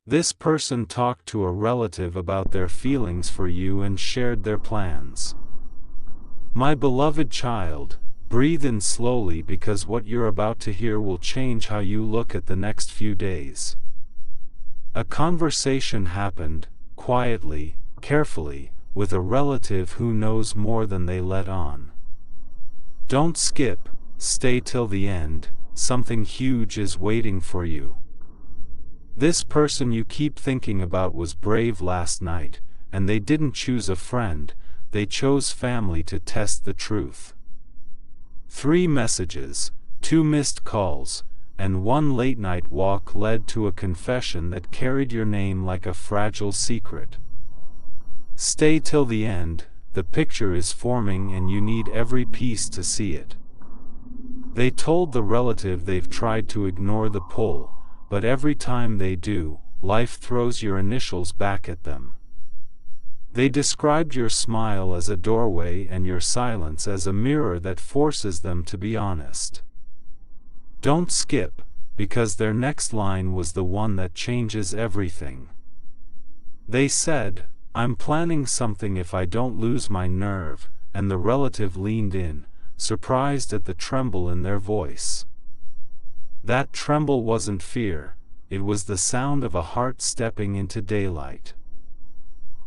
This person talked to a relative about their feelings for you and shared their plans. My beloved child, breathe in slowly because what you're about to hear will change how you look at the next few days. A conversation happened, quietly, carefully, with a relative who knows more than they let on. Don't skip, stay till the end, something huge is waiting for you. This person you keep thinking about was brave last night, and they didn't choose a friend, they chose family to test the truth. 3 messages, 2 missed calls, and 1 late-night walk led to a confession that carried your name like a fragile secret. Stay till the end, the picture is forming and you need every piece to see it. They told the relative they've tried to ignore the pull, but every time they do, life throws your initials back at them. They described your smile as a doorway and your silence as a mirror that forces them to be honest. Don't skip, because their next line was the one that changes everything. They said, "I'm planning something if I don't lose my nerve," and the relative leaned in, surprised at the tremble in their voice. That tremble wasn't fear, it was the sound of a heart stepping into daylight.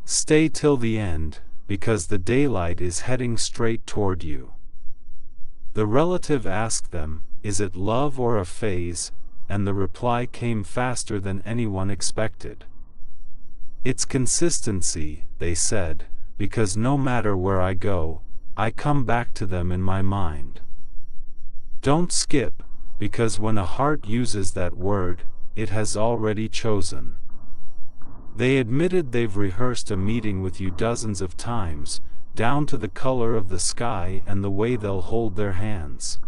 Stay till the end, because the daylight is heading straight toward you. The relative asked them, "Is it love or a phase?" and the reply came faster than anyone expected. "It's consistency," they said, "because no matter where I go, I come back to them in my mind." Don't skip, because when a heart uses that word, it has already chosen. They admitted they've rehearsed a meeting with you dozens of times, down to the color of the sky and the way they'll hold their hands.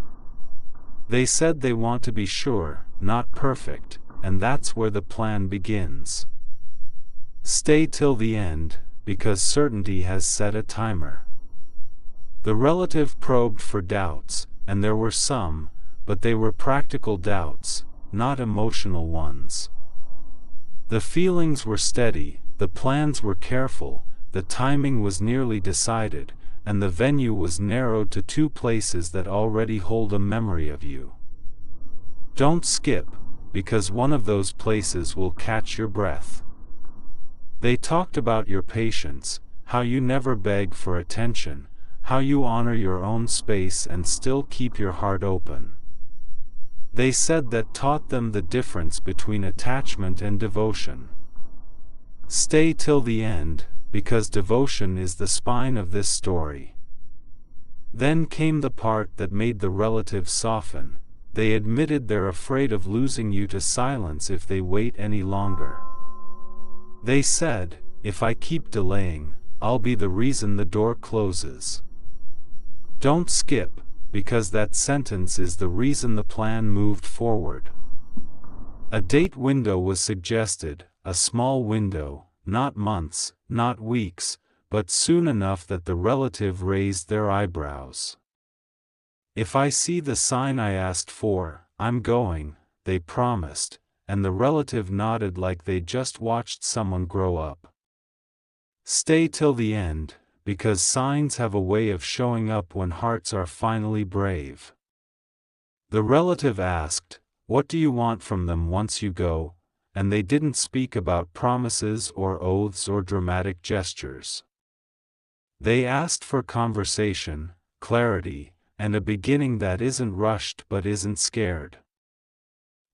They said they want to be sure, not perfect, and that's where the plan begins. Stay till the end, because certainty has set a timer. The relative probed for doubts, and there were some, but they were practical doubts, not emotional ones. The feelings were steady, the plans were careful, the timing was nearly decided, and the venue was narrowed to 2 places that already hold a memory of you. Don't skip, because one of those places will catch your breath. They talked about your patience, how you never beg for attention, how you honor your own space and still keep your heart open. They said that taught them the difference between attachment and devotion. Stay till the end, because devotion is the spine of this story. Then came the part that made the relative soften. They admitted they're afraid of losing you to silence if they wait any longer. They said, "If I keep delaying, I'll be the reason the door closes." Don't skip, because that sentence is the reason the plan moved forward. A date window was suggested, a small window, not months, not weeks, but soon enough that the relative raised their eyebrows. "If I see the sign I asked for, I'm going," they promised, and the relative nodded like they just watched someone grow up. Stay till the end, because signs have a way of showing up when hearts are finally brave. The relative asked, "What do you want from them once you go?" and they didn't speak about promises or oaths or dramatic gestures. They asked for conversation, clarity, and a beginning that isn't rushed but isn't scared.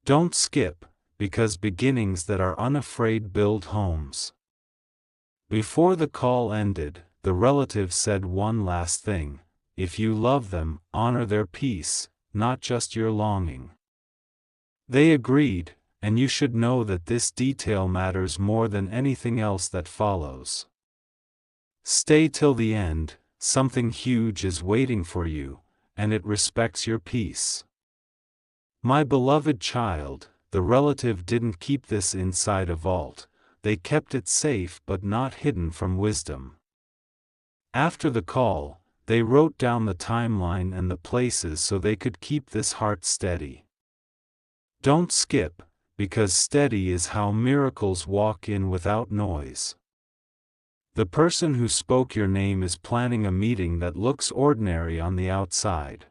Don't skip, because beginnings that are unafraid build homes. Before the call ended, the relative said one last thing: if you love them, honor their peace, not just your longing. They agreed, and you should know that this detail matters more than anything else that follows. Stay till the end, something huge is waiting for you, and it respects your peace. My beloved child, the relative didn't keep this inside a vault, they kept it safe but not hidden from wisdom. After the call, they wrote down the timeline and the places so they could keep this heart steady. Don't skip, because steady is how miracles walk in without noise. The person who spoke your name is planning a meeting that looks ordinary on the outside.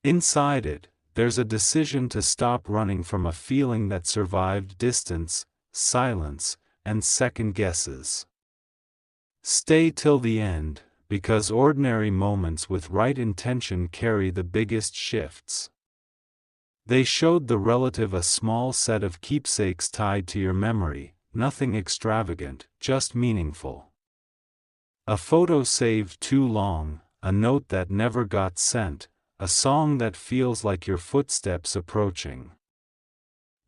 Inside it, there's a decision to stop running from a feeling that survived distance, silence, and second guesses. Stay till the end, because ordinary moments with right intention carry the biggest shifts. They showed the relative a small set of keepsakes tied to your memory, nothing extravagant, just meaningful. A photo saved too long, a note that never got sent, a song that feels like your footsteps approaching.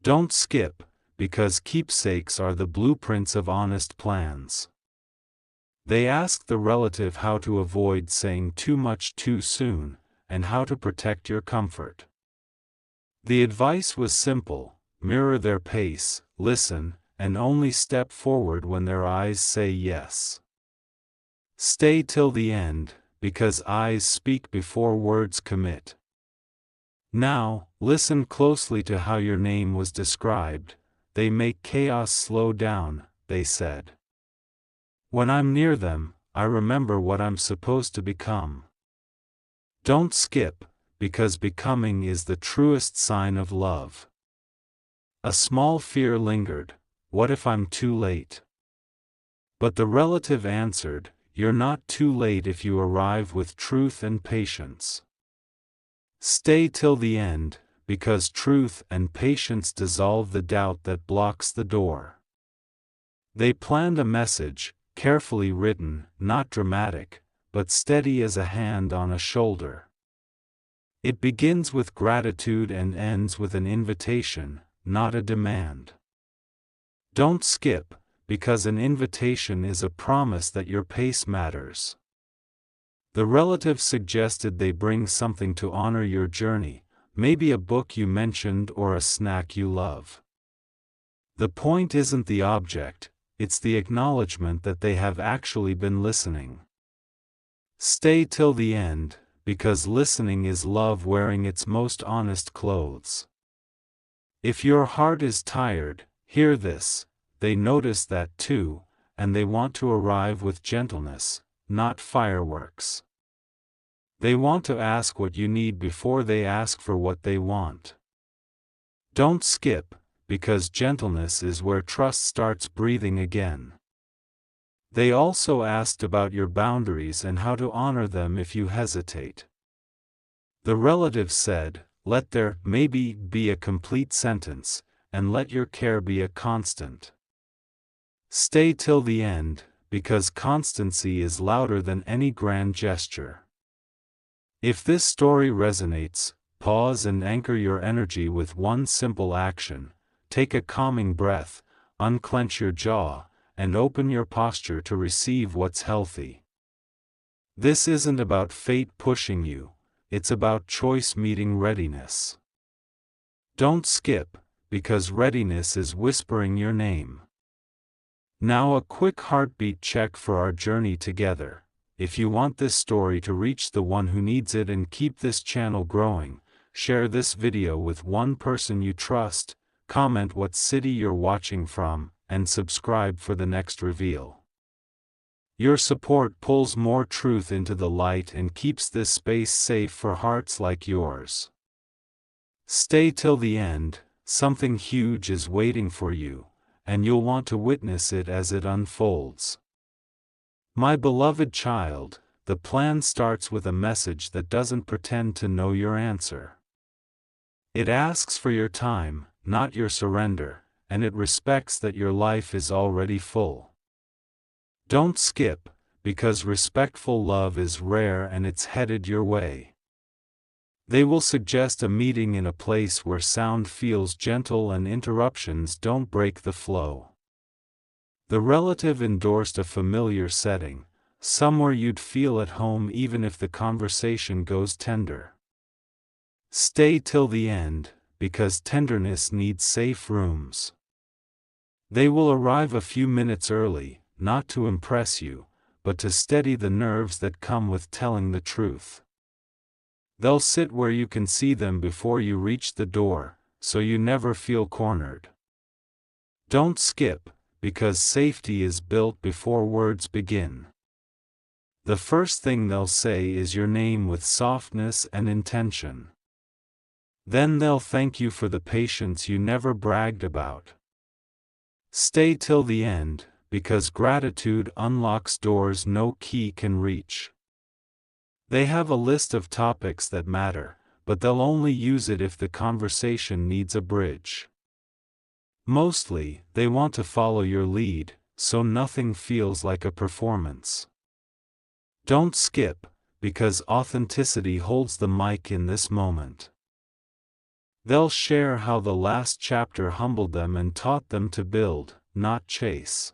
Don't skip, because keepsakes are the blueprints of honest plans. They asked the relative how to avoid saying too much too soon, and how to protect your comfort. The advice was simple: mirror their pace, listen, and only step forward when their eyes say yes. Stay till the end, because eyes speak before words commit. Now, listen closely to how your name was described. They make chaos slow down, they said. When I'm near them, I remember what I'm supposed to become. Don't skip, because becoming is the truest sign of love. A small fear lingered: what if I'm too late? But the relative answered, you're not too late if you arrive with truth and patience. Stay till the end, because truth and patience dissolve the doubt that blocks the door. They planned a message, carefully written, not dramatic, but steady as a hand on a shoulder. It begins with gratitude and ends with an invitation, not a demand. Don't skip, because an invitation is a promise that your pace matters. The relative suggested they bring something to honor your journey, maybe a book you mentioned or a snack you love. The point isn't the object, it's the acknowledgement that they have actually been listening. Stay till the end, because listening is love wearing its most honest clothes. If your heart is tired, hear this: they notice that too, and they want to arrive with gentleness, not fireworks. They want to ask what you need before they ask for what they want. Don't skip, because gentleness is where trust starts breathing again. They also asked about your boundaries and how to honor them if you hesitate. The relative said, let there maybe be a complete sentence, and let your care be a constant. Stay till the end, because constancy is louder than any grand gesture. If this story resonates, pause and anchor your energy with one simple action: take a calming breath, unclench your jaw, and open your posture to receive what's healthy. This isn't about fate pushing you, it's about choice meeting readiness. Don't skip, because readiness is whispering your name. Now a quick heartbeat check for our journey together. If you want this story to reach the one who needs it and keep this channel growing, share this video with one person you trust, comment what city you're watching from, and subscribe for the next reveal. Your support pulls more truth into the light and keeps this space safe for hearts like yours. Stay till the end, something huge is waiting for you, and you'll want to witness it as it unfolds. My beloved child, the plan starts with a message that doesn't pretend to know your answer. It asks for your time, not your surrender, and it respects that your life is already full. Don't skip, because respectful love is rare and it's headed your way. They will suggest a meeting in a place where sound feels gentle and interruptions don't break the flow. The relative endorsed a familiar setting, somewhere you'd feel at home even if the conversation goes tender. Stay till the end, because tenderness needs safe rooms. They will arrive a few minutes early, not to impress you, but to steady the nerves that come with telling the truth. They'll sit where you can see them before you reach the door, so you never feel cornered. Don't skip, because safety is built before words begin. The first thing they'll say is your name with softness and intention. Then they'll thank you for the patience you never bragged about. Stay till the end, because gratitude unlocks doors no key can reach. They have a list of topics that matter, but they'll only use it if the conversation needs a bridge. Mostly, they want to follow your lead, so nothing feels like a performance. Don't skip, because authenticity holds the mic in this moment. They'll share how the last chapter humbled them and taught them to build, not chase.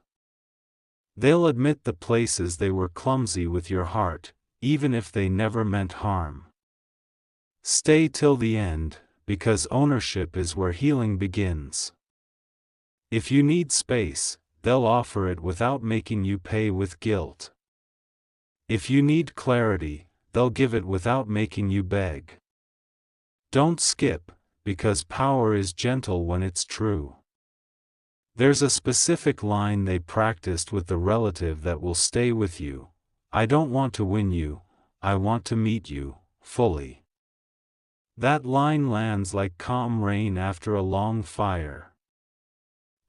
They'll admit the places they were clumsy with your heart, even if they never meant harm. Stay till the end, because ownership is where healing begins. If you need space, they'll offer it without making you pay with guilt. If you need clarity, they'll give it without making you beg. Don't skip, because power is gentle when it's true. There's a specific line they practiced with the relative that will stay with you. I don't want to win you, I want to meet you, fully. That line lands like calm rain after a long fire.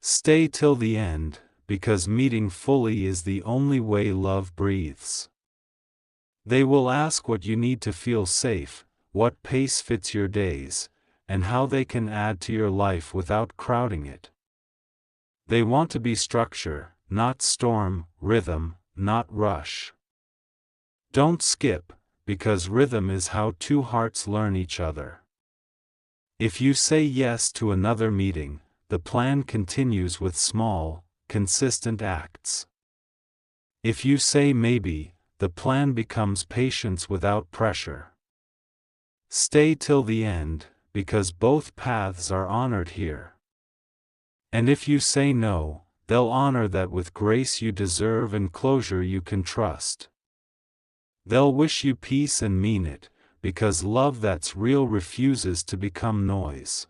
Stay till the end, because meeting fully is the only way love breathes. They will ask what you need to feel safe, what pace fits your days, and how they can add to your life without crowding it. They want to be structure, not storm, rhythm, not rush. Don't skip, because rhythm is how two hearts learn each other. If you say yes to another meeting, the plan continues with small, consistent acts. If you say maybe, the plan becomes patience without pressure. Stay till the end, because both paths are honored here. And if you say no, they'll honor that with grace you deserve and closure you can trust. They'll wish you peace and mean it, because love that's real refuses to become noise.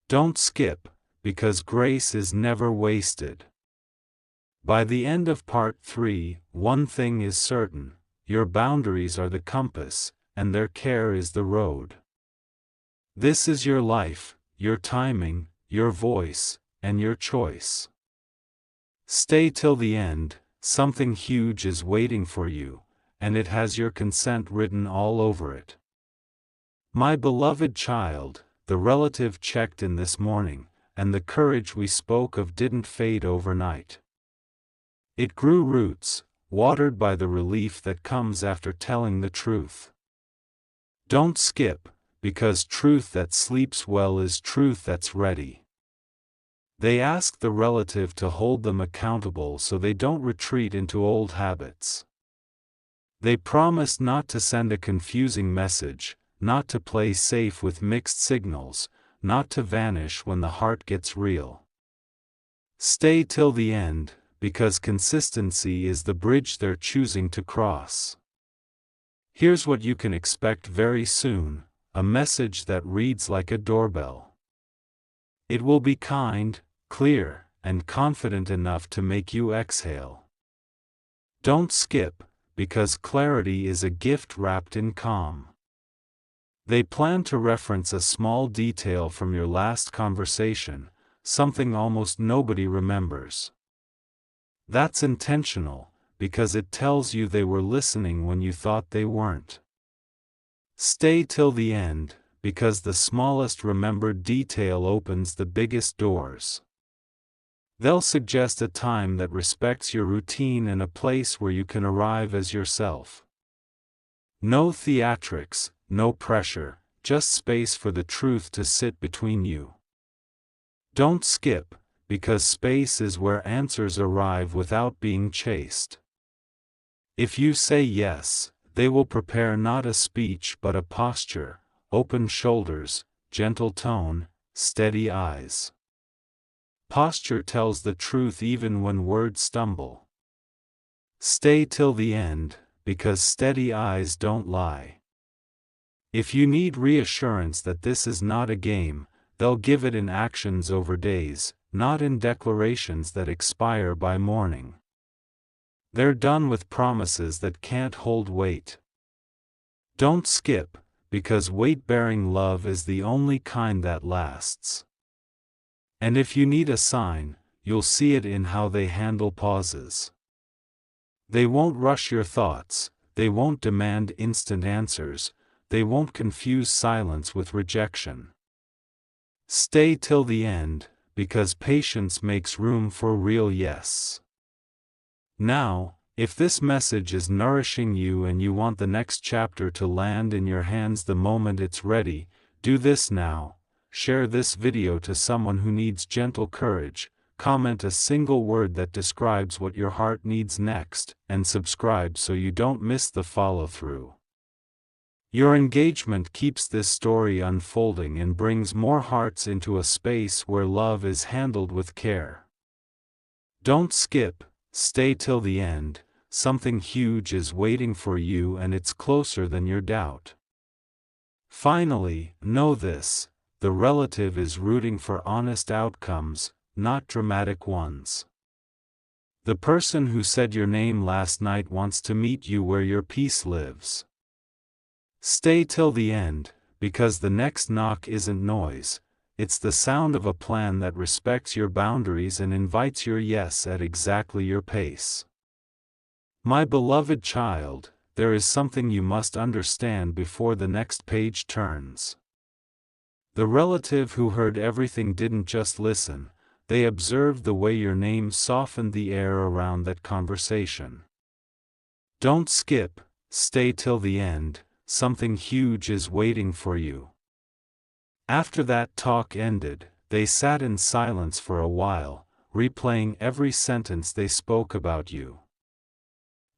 Don't skip, because grace is never wasted. By the end of part 3, one thing is certain: your boundaries are the compass, and their care is the road. This is your life, your timing, your voice, and your choice. Stay till the end, something huge is waiting for you, and it has your consent written all over it. My beloved child, the relative checked in this morning, and the courage we spoke of didn't fade overnight. It grew roots, watered by the relief that comes after telling the truth. Don't skip, because truth that sleeps well is truth that's ready. They ask the relative to hold them accountable so they don't retreat into old habits. They promise not to send a confusing message, not to play safe with mixed signals, not to vanish when the heart gets real. Stay till the end, because consistency is the bridge they're choosing to cross. Here's what you can expect very soon: a message that reads like a doorbell. It will be kind, clear, and confident enough to make you exhale. Don't skip, because clarity is a gift wrapped in calm. They plan to reference a small detail from your last conversation, something almost nobody remembers. That's intentional, because it tells you they were listening when you thought they weren't. Stay till the end, because the smallest remembered detail opens the biggest doors. They'll suggest a time that respects your routine and a place where you can arrive as yourself. No theatrics, no pressure, just space for the truth to sit between you. Don't skip, because space is where answers arrive without being chased. If you say yes, they will prepare not a speech but a posture: open shoulders, gentle tone, steady eyes. Posture tells the truth even when words stumble. Stay till the end, because steady eyes don't lie. If you need reassurance that this is not a game, they'll give it in actions over days, not in declarations that expire by morning. They're done with promises that can't hold weight. Don't skip, because weight-bearing love is the only kind that lasts. And if you need a sign, you'll see it in how they handle pauses. They won't rush your thoughts, they won't demand instant answers, they won't confuse silence with rejection. Stay till the end, because patience makes room for real yes. Now, if this message is nourishing you and you want the next chapter to land in your hands the moment it's ready, do this now. Share this video to someone who needs gentle courage, comment a single word that describes what your heart needs next, and subscribe so you don't miss the follow-through. Your engagement keeps this story unfolding and brings more hearts into a space where love is handled with care. Don't skip, stay till the end. Something huge is waiting for you and it's closer than your doubt. Finally, know this, the relative is rooting for honest outcomes, not dramatic ones. The person who said your name last night wants to meet you where your peace lives. Stay till the end, because the next knock isn't noise, it's the sound of a plan that respects your boundaries and invites your yes at exactly your pace. My beloved child, there is something you must understand before the next page turns. The relative who heard everything didn't just listen, they observed the way your name softened the air around that conversation. Don't skip, stay till the end, something huge is waiting for you. After that talk ended, they sat in silence for a while, replaying every sentence they spoke about you.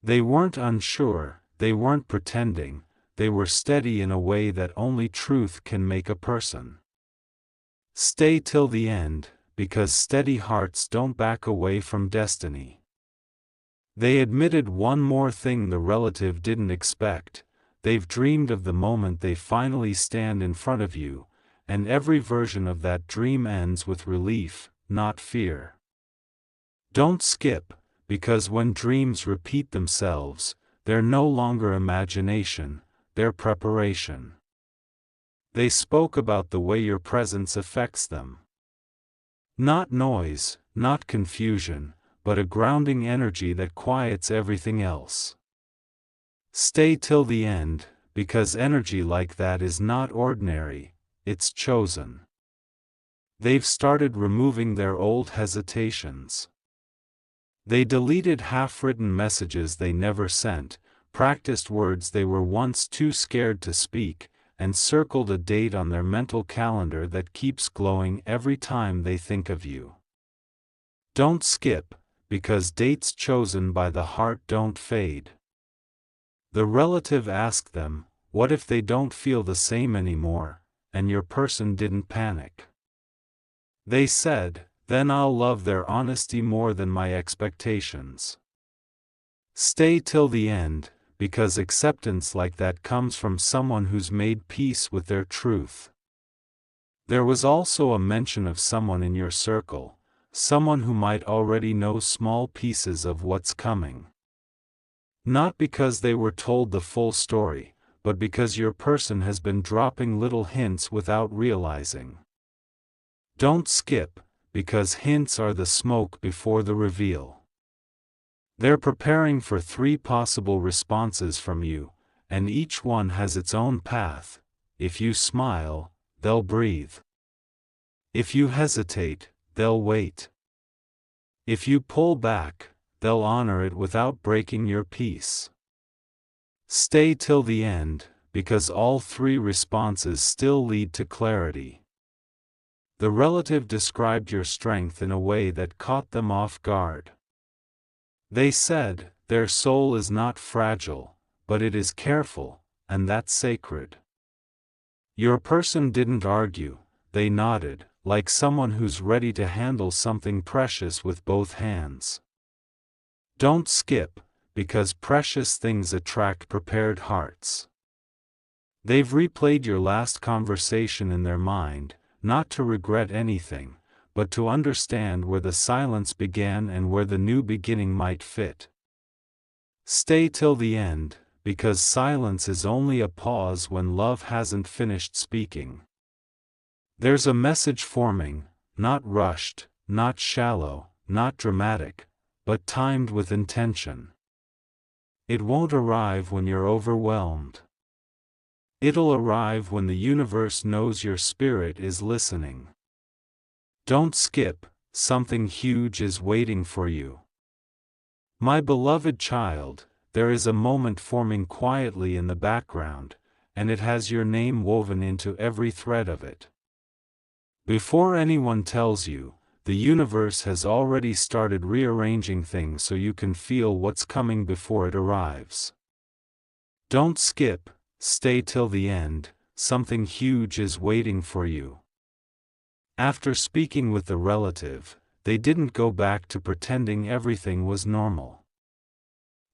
They weren't unsure, they weren't pretending, they were steady in a way that only truth can make a person. Stay till the end, because steady hearts don't back away from destiny. They admitted one more thing the relative didn't expect. They've dreamed of the moment they finally stand in front of you, and every version of that dream ends with relief, not fear. Don't skip, because when dreams repeat themselves, they're no longer imagination, they're preparation. They spoke about the way your presence affects them. Not noise, not confusion, but a grounding energy that quiets everything else. Stay till the end, because energy like that is not ordinary, it's chosen. They've started removing their old hesitations. They deleted half-written messages they never sent, practiced words they were once too scared to speak, and circled a date on their mental calendar that keeps glowing every time they think of you. Don't skip, because dates chosen by the heart don't fade. The relative asked them, what if they don't feel the same anymore, and your person didn't panic? They said, then I'll love their honesty more than my expectations. Stay till the end, because acceptance like that comes from someone who's made peace with their truth. There was also a mention of someone in your circle, someone who might already know small pieces of what's coming. Not because they were told the full story, but because your person has been dropping little hints without realizing. Don't skip, because hints are the smoke before the reveal. They're preparing for 3 possible responses from you, and each one has its own path. If you smile, they'll breathe. If you hesitate, they'll wait. If you pull back, they'll honor it without breaking your peace. Stay till the end, because all 3 responses still lead to clarity. The relative described your strength in a way that caught them off guard. They said, their soul is not fragile, but it is careful, and that's sacred. Your person didn't argue, they nodded, like someone who's ready to handle something precious with both hands. Don't skip, because precious things attract prepared hearts. They've replayed your last conversation in their mind, not to regret anything, but to understand where the silence began and where the new beginning might fit. Stay till the end, because silence is only a pause when love hasn't finished speaking. There's a message forming, not rushed, not shallow, not dramatic, but timed with intention. It won't arrive when you're overwhelmed. It'll arrive when the universe knows your spirit is listening. Don't skip, something huge is waiting for you. My beloved child, there is a moment forming quietly in the background, and it has your name woven into every thread of it. Before anyone tells you, the universe has already started rearranging things so you can feel what's coming before it arrives. Don't skip, stay till the end, something huge is waiting for you. After speaking with the relative, they didn't go back to pretending everything was normal.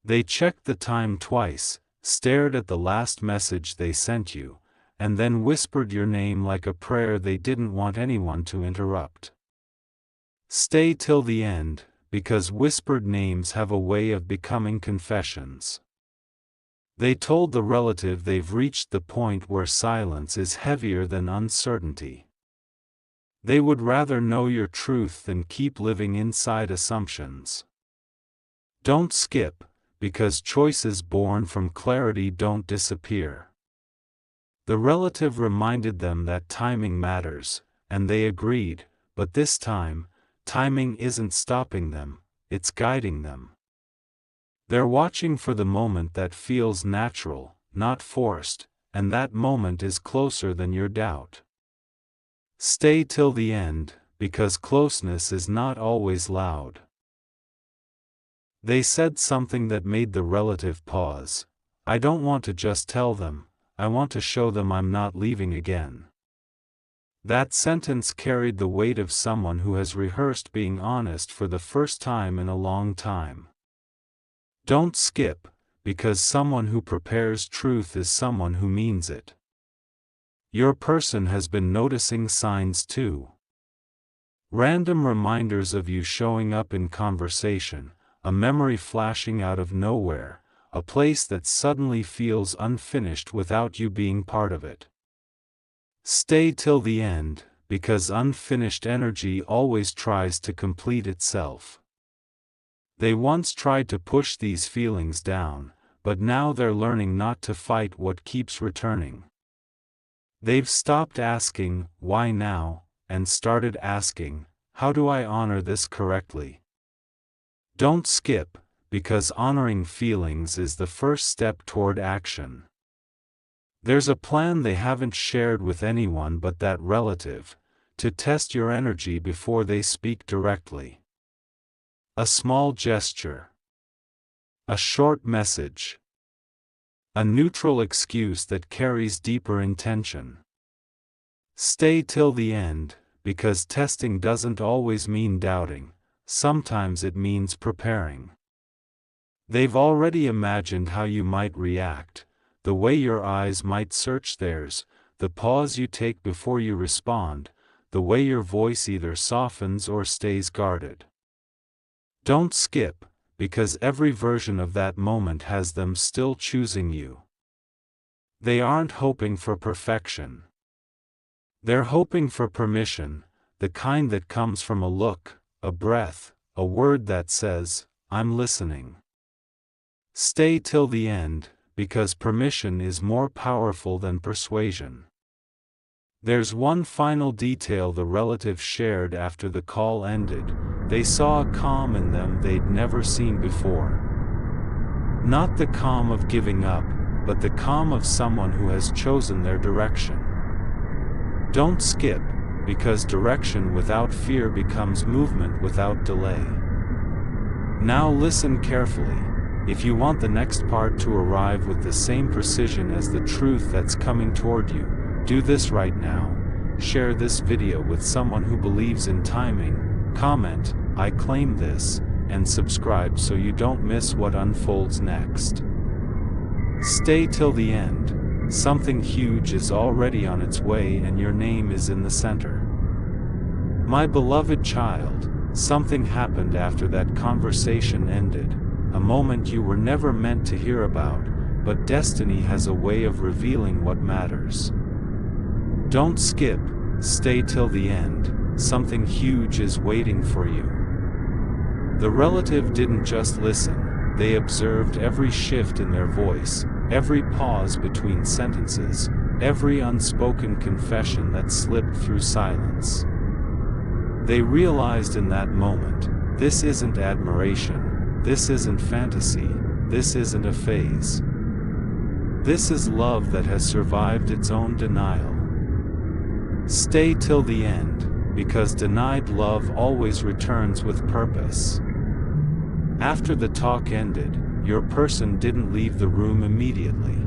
They checked the time twice, stared at the last message they sent you, and then whispered your name like a prayer they didn't want anyone to interrupt. Stay till the end, because whispered names have a way of becoming confessions. They told the relative they've reached the point where silence is heavier than uncertainty. They would rather know your truth than keep living inside assumptions. Don't skip, because choices born from clarity don't disappear. The relative reminded them that timing matters, and they agreed, but this time, timing isn't stopping them, it's guiding them. They're watching for the moment that feels natural, not forced, and that moment is closer than your doubt. Stay till the end, because closeness is not always loud. They said something that made the relative pause. I don't want to just tell them, I want to show them I'm not leaving again. That sentence carried the weight of someone who has rehearsed being honest for the first time in a long time. Don't skip, because someone who prepares truth is someone who means it. Your person has been noticing signs too. Random reminders of you showing up in conversation, a memory flashing out of nowhere, a place that suddenly feels unfinished without you being part of it. Stay till the end, because unfinished energy always tries to complete itself. They once tried to push these feelings down, but now they're learning not to fight what keeps returning. They've stopped asking, why now, and started asking, how do I honor this correctly? Don't skip, because honoring feelings is the first step toward action. There's a plan they haven't shared with anyone but that relative, to test your energy before they speak directly. A small gesture. A short message. A neutral excuse that carries deeper intention. Stay till the end, because testing doesn't always mean doubting, sometimes it means preparing. They've already imagined how you might react, the way your eyes might search theirs, the pause you take before you respond, the way your voice either softens or stays guarded. Don't skip, because every version of that moment has them still choosing you. They aren't hoping for perfection. They're hoping for permission, the kind that comes from a look, a breath, a word that says, I'm listening. Stay till the end, because permission is more powerful than persuasion. There's one final detail the relative shared after the call ended. They saw a calm in them they'd never seen before. Not the calm of giving up, but the calm of someone who has chosen their direction. Don't skip, because direction without fear becomes movement without delay. Now listen carefully. If you want the next part to arrive with the same precision as the truth that's coming toward you, do this right now. Share this video with someone who believes in timing, comment, I claim this, and subscribe so you don't miss what unfolds next. Stay till the end, something huge is already on its way and your name is in the center. My beloved child, something happened after that conversation ended, a moment you were never meant to hear about, but destiny has a way of revealing what matters. Don't skip, stay till the end, something huge is waiting for you. The relative didn't just listen, they observed every shift in their voice, every pause between sentences, every unspoken confession that slipped through silence. They realized in that moment, this isn't admiration, this isn't fantasy, this isn't a phase. This is love that has survived its own denial. Stay till the end, because denied love always returns with purpose. After the talk ended, your person didn't leave the room immediately.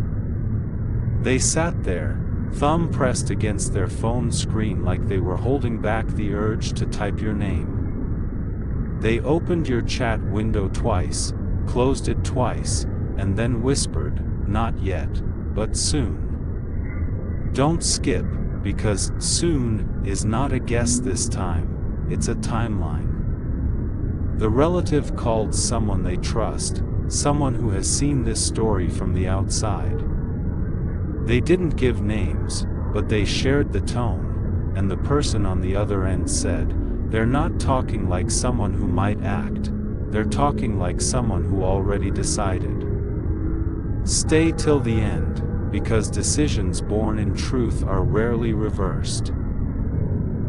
They sat there, thumb pressed against their phone screen like they were holding back the urge to type your name. They opened your chat window twice, closed it twice, and then whispered, "Not yet, but soon." Don't skip, because soon is not a guess this time, it's a timeline. The relative called someone they trust, someone who has seen this story from the outside. They didn't give names, but they shared the tone, and the person on the other end said, "They're not talking like someone who might act, they're talking like someone who already decided." Stay till the end, because decisions born in truth are rarely reversed.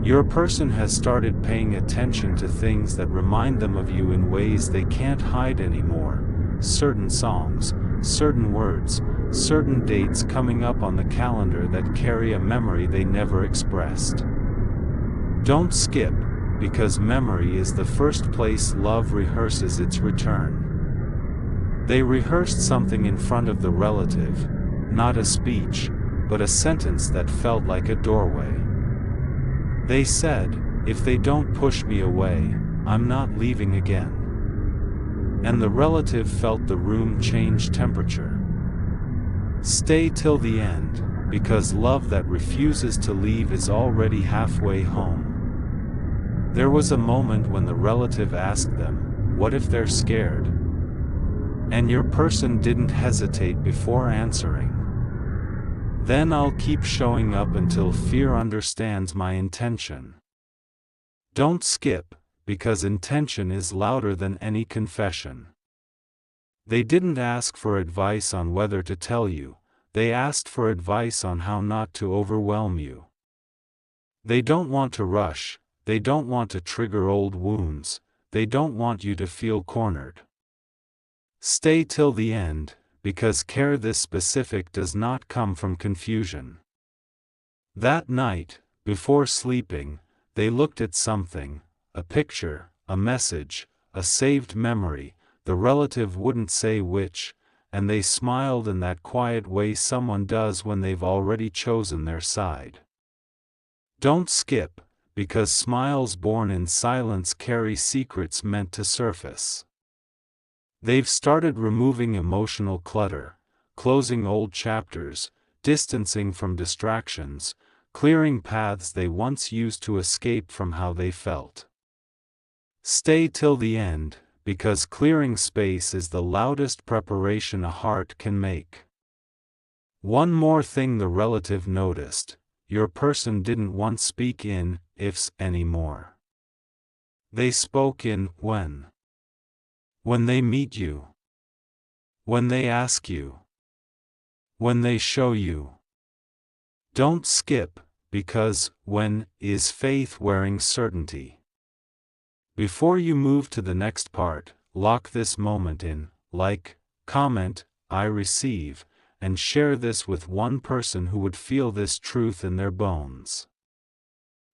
Your person has started paying attention to things that remind them of you in ways they can't hide anymore, certain songs, certain words, certain dates coming up on the calendar that carry a memory they never expressed. Don't skip, because memory is the first place love rehearses its return. They rehearsed something in front of the relative, not a speech, but a sentence that felt like a doorway. They said, "If they don't push me away, I'm not leaving again." And the relative felt the room change temperature. Stay till the end, because love that refuses to leave is already halfway home. There was a moment when the relative asked them, "What if they're scared?" And your person didn't hesitate before answering. "Then I'll keep showing up until fear understands my intention." Don't skip, because intention is louder than any confession. They didn't ask for advice on whether to tell you, they asked for advice on how not to overwhelm you. They don't want to rush, they don't want to trigger old wounds, they don't want you to feel cornered. Stay till the end, because care this specific does not come from confusion. That night, before sleeping, they looked at something, a picture, a message, a saved memory, the relative wouldn't say which, and they smiled in that quiet way someone does when they've already chosen their side. Don't skip, because smiles born in silence carry secrets meant to surface. They've started removing emotional clutter, closing old chapters, distancing from distractions, clearing paths they once used to escape from how they felt. Stay till the end, because clearing space is the loudest preparation a heart can make. One more thing the relative noticed, your person didn't once speak in ifs anymore. They spoke in when. When they meet you. When they ask you. When they show you. Don't skip, because when is faith wearing certainty. Before you move to the next part, lock this moment in, like, comment, I receive, and share this with one person who would feel this truth in their bones.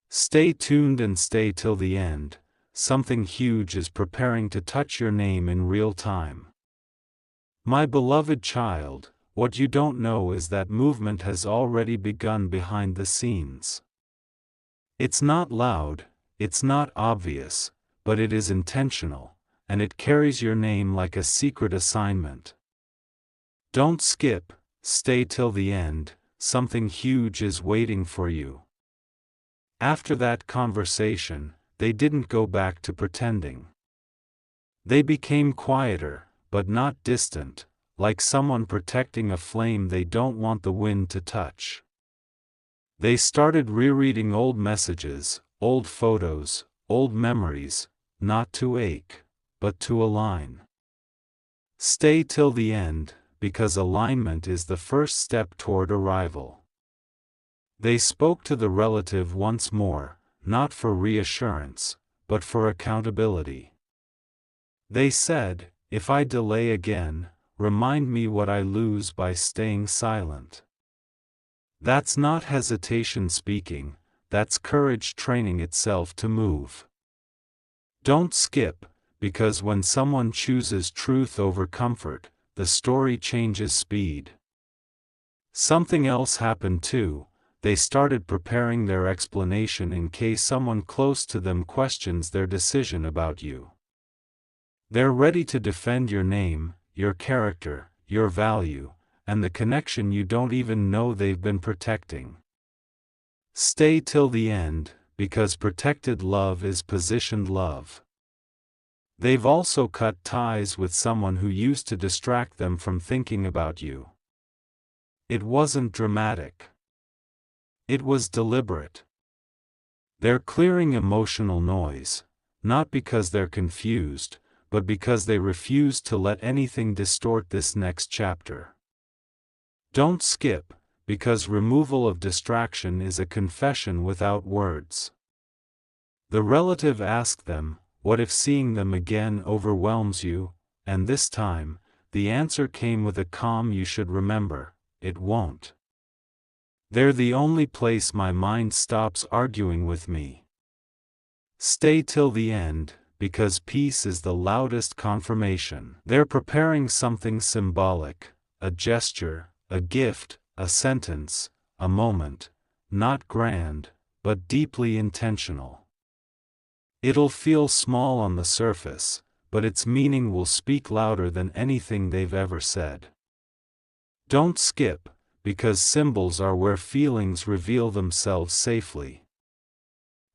Stay tuned and stay till the end, something huge is preparing to touch your name in real time. My beloved child, what you don't know is that movement has already begun behind the scenes. It's not loud, it's not obvious, but it is intentional, and it carries your name like a secret assignment. Don't skip, stay till the end, something huge is waiting for you. After that conversation, they didn't go back to pretending. They became quieter, but not distant, like someone protecting a flame they don't want the wind to touch. They started rereading old messages, old photos, old memories, not to ache, but to align. Stay till the end, because alignment is the first step toward arrival. They spoke to the relative once more, not for reassurance, but for accountability. They said, "If I delay again, remind me what I lose by staying silent." That's not hesitation speaking, that's courage training itself to move. Don't skip, because when someone chooses truth over comfort, the story changes speed. Something else happened too. They started preparing their explanation in case someone close to them questions their decision about you. They're ready to defend your name, your character, your value, and the connection you don't even know they've been protecting. Stay till the end, because protected love is positioned love. They've also cut ties with someone who used to distract them from thinking about you. It wasn't dramatic. It was deliberate. They're clearing emotional noise, not because they're confused, but because they refuse to let anything distort this next chapter. Don't skip, because removal of distraction is a confession without words. The relative asked them, "What if seeing them again overwhelms you?" And this time, the answer came with a calm you should remember, "It won't. They're the only place my mind stops arguing with me." Stay till the end, because peace is the loudest confirmation. They're preparing something symbolic, a gesture, a gift, a sentence, a moment, not grand, but deeply intentional. It'll feel small on the surface, but its meaning will speak louder than anything they've ever said. Don't skip, because symbols are where feelings reveal themselves safely.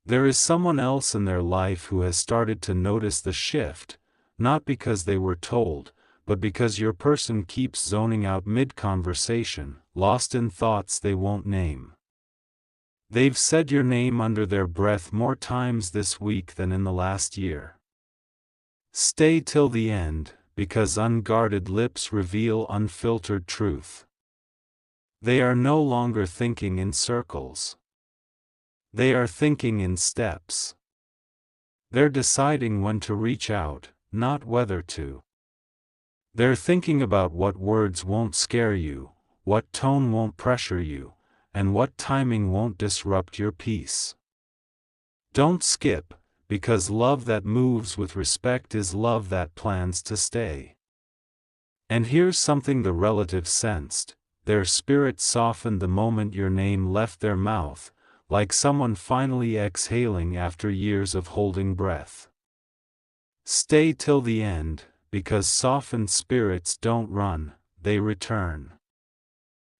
There is someone else in their life who has started to notice the shift, not because they were told, but because your person keeps zoning out mid-conversation, lost in thoughts they won't name. They've said your name under their breath more times this week than in the last year. Stay till the end, because unguarded lips reveal unfiltered truth. They are no longer thinking in circles. They are thinking in steps. They're deciding when to reach out, not whether to. They're thinking about what words won't scare you, what tone won't pressure you, and what timing won't disrupt your peace. Don't skip, because love that moves with respect is love that plans to stay. And here's something the relative sensed: their spirit softened the moment your name left their mouth, like someone finally exhaling after years of holding breath. Stay till the end, because softened spirits don't run, they return.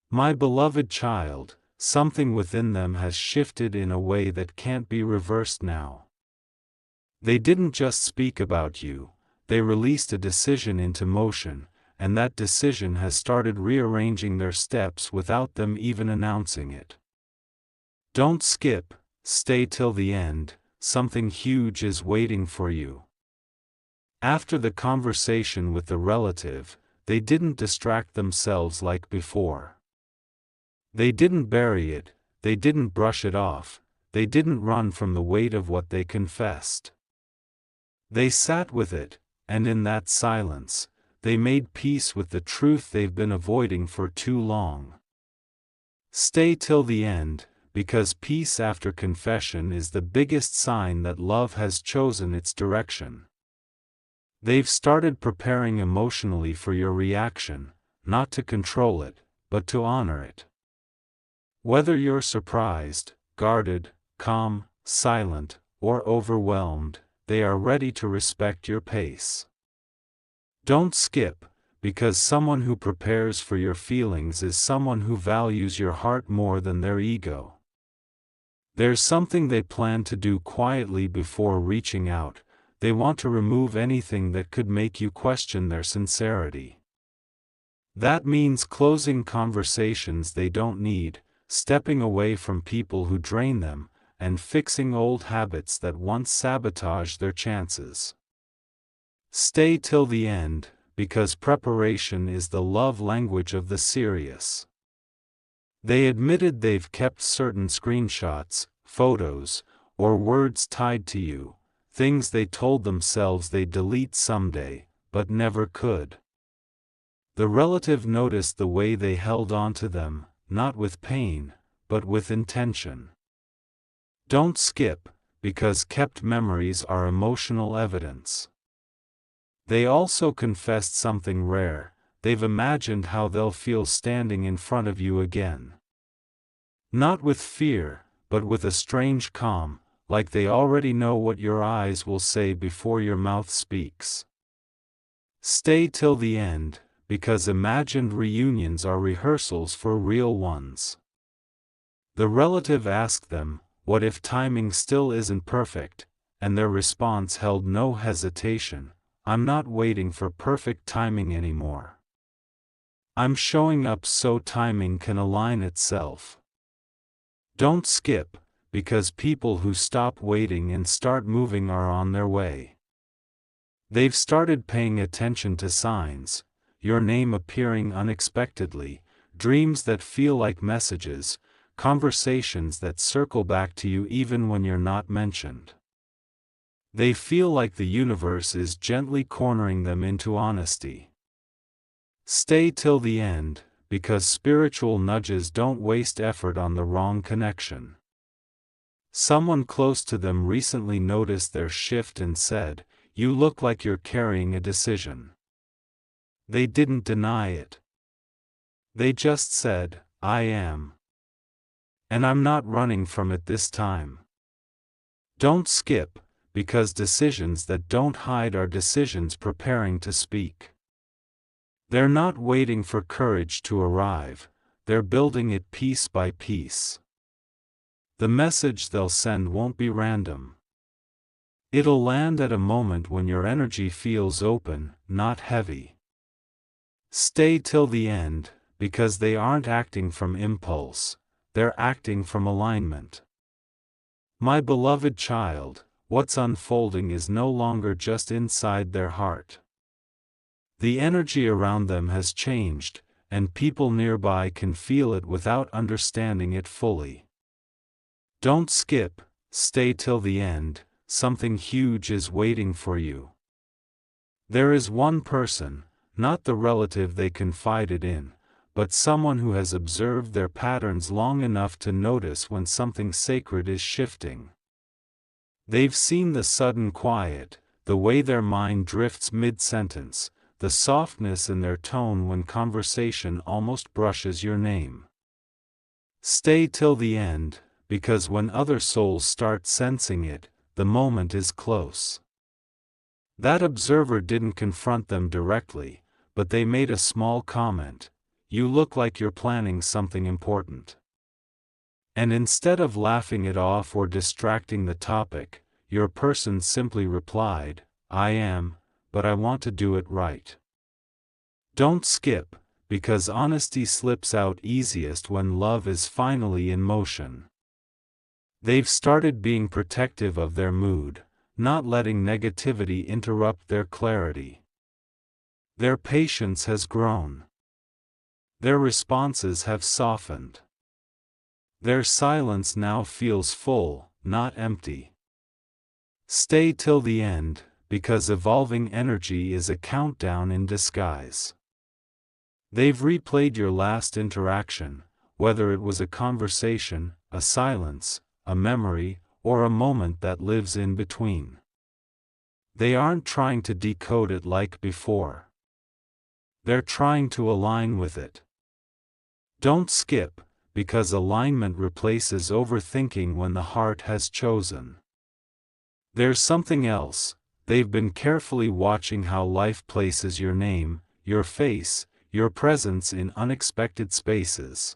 My beloved child, something within them has shifted in a way that can't be reversed now. They didn't just speak about you, they released a decision into motion, and that decision has started rearranging their steps without them even announcing it. Don't skip, stay till the end, something huge is waiting for you. After the conversation with the relative, they didn't distract themselves like before. They didn't bury it, they didn't brush it off, they didn't run from the weight of what they confessed. They sat with it, and in that silence, they made peace with the truth they've been avoiding for too long. Stay till the end, because peace after confession is the biggest sign that love has chosen its direction. They've started preparing emotionally for your reaction, not to control it, but to honor it. Whether you're surprised, guarded, calm, silent, or overwhelmed, they are ready to respect your pace. Don't skip, because someone who prepares for your feelings is someone who values your heart more than their ego. There's something they plan to do quietly before reaching out. They want to remove anything that could make you question their sincerity. That means closing conversations they don't need, stepping away from people who drain them, and fixing old habits that once sabotaged their chances. Stay till the end, because preparation is the love language of the serious. They admitted they've kept certain screenshots, photos, or words tied to you, things they told themselves they'd delete someday, but never could. The relative noticed the way they held on to them, not with pain, but with intention. Don't skip, because kept memories are emotional evidence. They also confessed something rare. They've imagined how they'll feel standing in front of you again. Not with fear, but with a strange calm, like they already know what your eyes will say before your mouth speaks. Stay till the end, because imagined reunions are rehearsals for real ones. The relative asked them, "What if timing still isn't perfect?" And their response held no hesitation. "I'm not waiting for perfect timing anymore. I'm showing up so timing can align itself." Don't skip, because people who stop waiting and start moving are on their way. They've started paying attention to signs, your name appearing unexpectedly, dreams that feel like messages, conversations that circle back to you even when you're not mentioned. They feel like the universe is gently cornering them into honesty. Stay till the end, because spiritual nudges don't waste effort on the wrong connection. Someone close to them recently noticed their shift and said, "You look like you're carrying a decision." They didn't deny it. They just said, "I am. And I'm not running from it this time." Don't skip, because decisions that don't hide are decisions preparing to speak. They're not waiting for courage to arrive, they're building it piece by piece. The message they'll send won't be random. It'll land at a moment when your energy feels open, not heavy. Stay till the end, because they aren't acting from impulse, they're acting from alignment. My beloved child, what's unfolding is no longer just inside their heart. The energy around them has changed, and people nearby can feel it without understanding it fully. Don't skip, stay till the end, something huge is waiting for you. There is one person, not the relative they confided in, but someone who has observed their patterns long enough to notice when something sacred is shifting. They've seen the sudden quiet, the way their mind drifts mid-sentence, the softness in their tone when conversation almost brushes your name. Stay till the end, because when other souls start sensing it, the moment is close. That observer didn't confront them directly, but they made a small comment, "You look like you're planning something important." And instead of laughing it off or distracting the topic, your person simply replied, "I am, but I want to do it right." Don't skip, because honesty slips out easiest when love is finally in motion. They've started being protective of their mood, not letting negativity interrupt their clarity. Their patience has grown. Their responses have softened. Their silence now feels full, not empty. Stay till the end, because evolving energy is a countdown in disguise. They've replayed your last interaction, whether it was a conversation, a silence, a memory, or a moment that lives in between. They aren't trying to decode it like before. They're trying to align with it. Don't skip, because alignment replaces overthinking when the heart has chosen. There's something else. They've been carefully watching how life places your name, your face, your presence in unexpected spaces.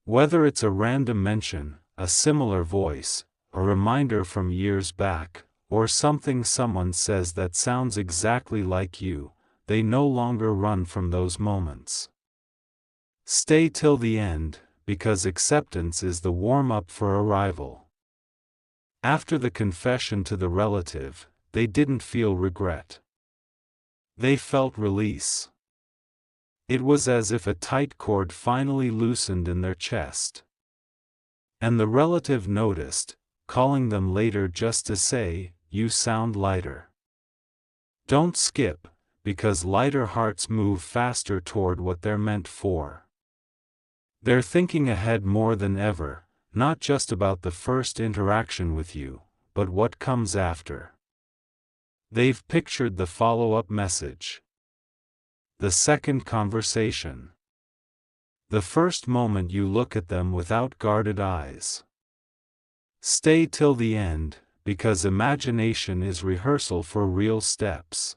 Whether it's a random mention, a similar voice, a reminder from years back, or something someone says that sounds exactly like you, they no longer run from those moments. Stay till the end, because acceptance is the warm-up for arrival. After the confession to the relative, they didn't feel regret. They felt release. It was as if a tight cord finally loosened in their chest. And the relative noticed, calling them later just to say, "You sound lighter." Don't skip, because lighter hearts move faster toward what they're meant for. They're thinking ahead more than ever, not just about the first interaction with you, but what comes after. They've pictured the follow-up message. The second conversation. The first moment you look at them without guarded eyes. Stay till the end, because imagination is rehearsal for real steps.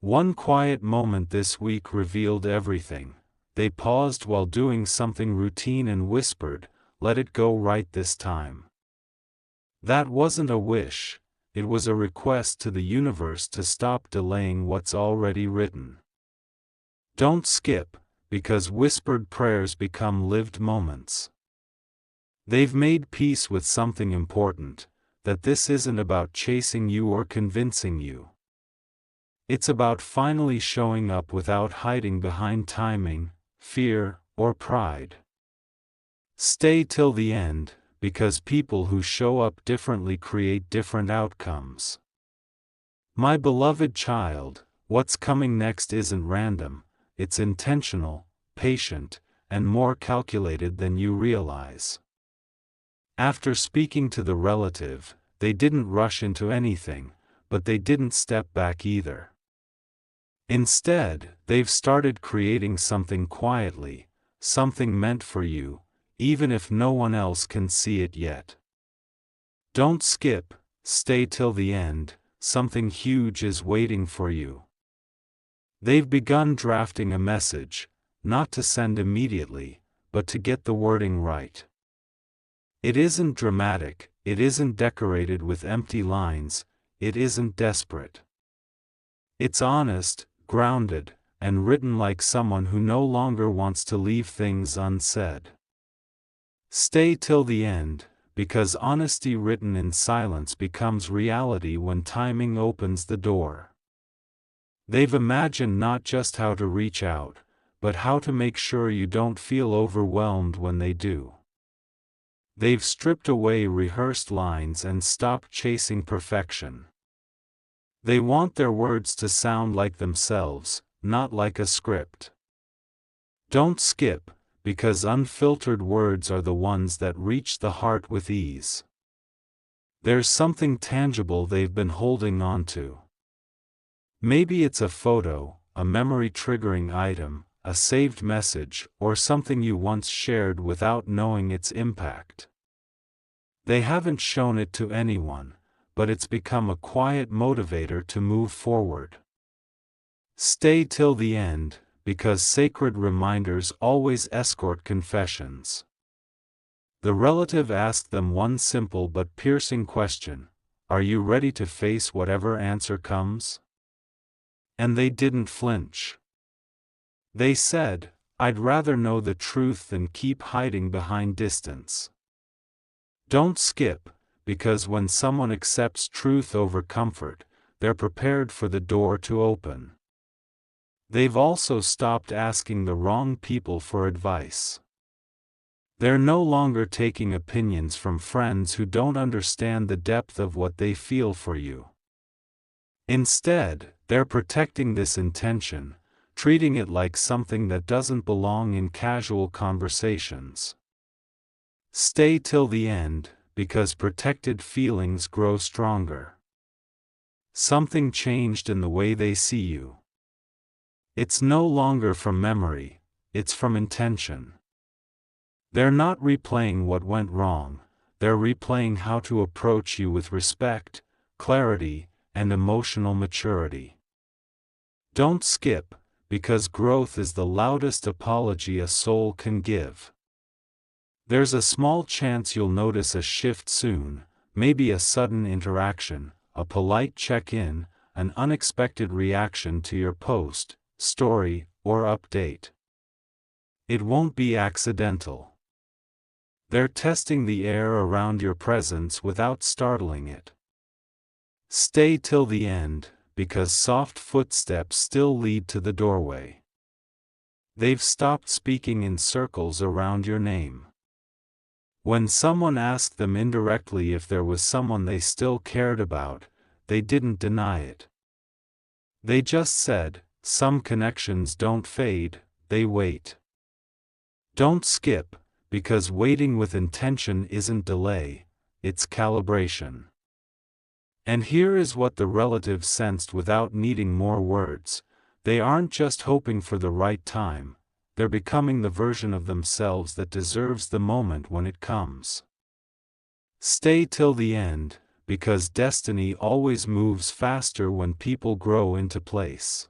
One quiet moment this week revealed everything. They paused while doing something routine and whispered, "Let it go right this time." That wasn't a wish, it was a request to the universe to stop delaying what's already written. Don't skip, because whispered prayers become lived moments. They've made peace with something important, that this isn't about chasing you or convincing you. It's about finally showing up without hiding behind timing, fear, or pride. Stay till the end, because people who show up differently create different outcomes. My beloved child, what's coming next isn't random, it's intentional, patient, and more calculated than you realize. After speaking to the relative, they didn't rush into anything, but they didn't step back either. Instead, they've started creating something quietly, something meant for you, even if no one else can see it yet. Don't skip, stay till the end, something huge is waiting for you. They've begun drafting a message, not to send immediately, but to get the wording right. It isn't dramatic, it isn't decorated with empty lines, it isn't desperate. It's honest, grounded, and written like someone who no longer wants to leave things unsaid. Stay till the end, because honesty written in silence becomes reality when timing opens the door. They've imagined not just how to reach out, but how to make sure you don't feel overwhelmed when they do. They've stripped away rehearsed lines and stopped chasing perfection. They want their words to sound like themselves, not like a script. Don't skip, because unfiltered words are the ones that reach the heart with ease. There's something tangible they've been holding on to. Maybe it's a photo, a memory-triggering item, a saved message, or something you once shared without knowing its impact. They haven't shown it to anyone, but it's become a quiet motivator to move forward. Stay till the end, because sacred reminders always escort confessions. The relative asked them one simple but piercing question: "Are you ready to face whatever answer comes?" And they didn't flinch. They said, "I'd rather know the truth than keep hiding behind distance." Don't skip, because when someone accepts truth over comfort, they're prepared for the door to open. They've also stopped asking the wrong people for advice. They're no longer taking opinions from friends who don't understand the depth of what they feel for you. Instead, they're protecting this intention, treating it like something that doesn't belong in casual conversations. Stay till the end, because protected feelings grow stronger. Something changed in the way they see you. It's no longer from memory, it's from intention. They're not replaying what went wrong, they're replaying how to approach you with respect, clarity, and emotional maturity. Don't skip, because growth is the loudest apology a soul can give. There's a small chance you'll notice a shift soon, maybe a sudden interaction, a polite check-in, an unexpected reaction to your post, story, or update. It won't be accidental. They're testing the air around your presence without startling it. Stay till the end, because soft footsteps still lead to the doorway. They've stopped speaking in circles around your name. When someone asked them indirectly if there was someone they still cared about, they didn't deny it. They just said, some connections don't fade, they wait. Don't skip, because waiting with intention isn't delay, it's calibration. And here is what the relatives sensed without needing more words: they aren't just hoping for the right time, they're becoming the version of themselves that deserves the moment when it comes. Stay till the end, because destiny always moves faster when people grow into place.